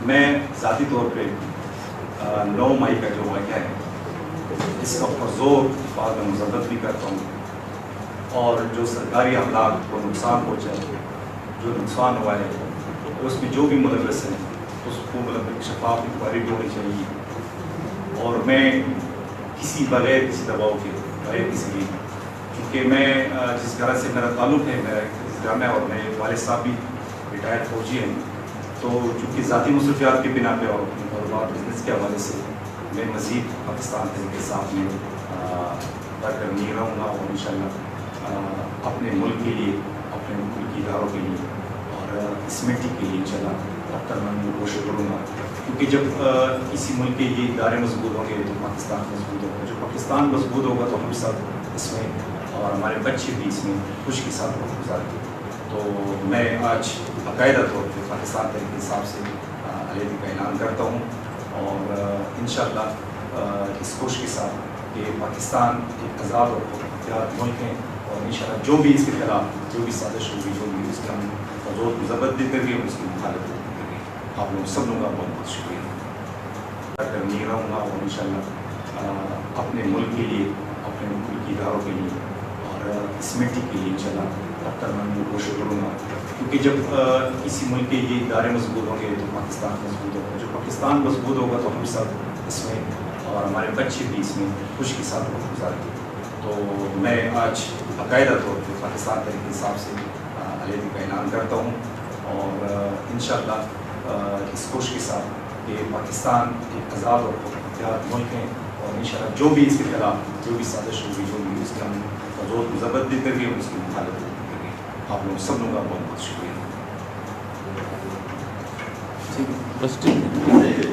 میں ذاتی طور پہ 9 مئی کا جو واقعہ ہے اس کا پرزور بعد میں مذمت بھی کرتا ہوں، اور جو سرکاری افراد کو نقصان پہنچا ہے، جو نقصان ہوا ہے، اس میں جو بھی ملوث ہیں اس کو شفاف انکوائری بھی ہونی چاہیے، اور میں کسی بغیر کسی دباؤ کے بغیر کسی لیے، کیونکہ میں جس طرح سے میرا تعلق ہے، میرا انتظام ہے، اور میرے والد صاحب بھی ریٹائرڈ فوجی ہیں، تو چونکہ ذاتی مصروفیات کے بنا پہ اور بزنس کے حوالے سے میں مزید پاکستان کے ساتھ میں بڑھ کر نہیں رہوں گا، اور انشاءاللہ اپنے ملک کے لیے، اپنے ملک کی اداروں کے لیے اور اس مٹی کے لیے انشاءاللہ اب تک میں کوشش کروں گا، کیونکہ جب کسی ملک کے یہ ادارے مضبوط ہوں گے تو پاکستان مضبوط ہوگا، جو پاکستان مضبوط ہوگا تو ہم سب اس میں اور ہمارے بچے بھی اس میں خوش کے ساتھ وقت گزاریں گے۔ تو میں آج باقاعدہ طور پہ پاکستان تحریک انصاف سے علیحدگی کا اعلان کرتا ہوں، اور انشاءاللہ اس کوشش کے ساتھ کہ پاکستان ایک آزاد اور اختیار ملک ہے، اور انشاءاللہ جو بھی اس کے خلاف جو بھی سازش ہوگی، جو بھی اس کا ہم زور مذمت بھی کر گے، اس کی مخالفت بھی کر گے۔ آپ لوگ سب لوگوں کا بہت بہت شکریہ، کر نہیں رہوں گا، اور انشاءاللہ اپنے ملک کے لیے، اپنے ملک کی اداروں کے لیے اور اس مٹی کے لیے انشاءاللہ اب تک میں کوشش کروں گا، کیونکہ جب کسی ملک کے یہ ادارے مضبوط ہوں گے تو پاکستان مضبوط ہوگا، جو پاکستان مضبوط ہوگا تو ہم سب اس میں اور ہمارے بچے بھی اس میں خوش کے ساتھ وقت گزاریں گے۔ تو میں آج باقاعدہ طور پہ پاکستان تحریک انصاف سے علیحدگی کا اعلان کرتا ہوں، اور انشاءاللہ اس کوشش کے ساتھ کہ پاکستان ایک آزاد اور اختیار ملک ہے، اور انشاءاللہ جو بھی اس کے خلاف جو بھی سازش ہوگی، جو بھی اس کا ہم زور مذمت بھی کر گے، اس کی مخالفت بھی کر گے۔ آپ لوگ سب لوگوں کا بہت بہت شکریہ۔ بس ٹھیک ہے۔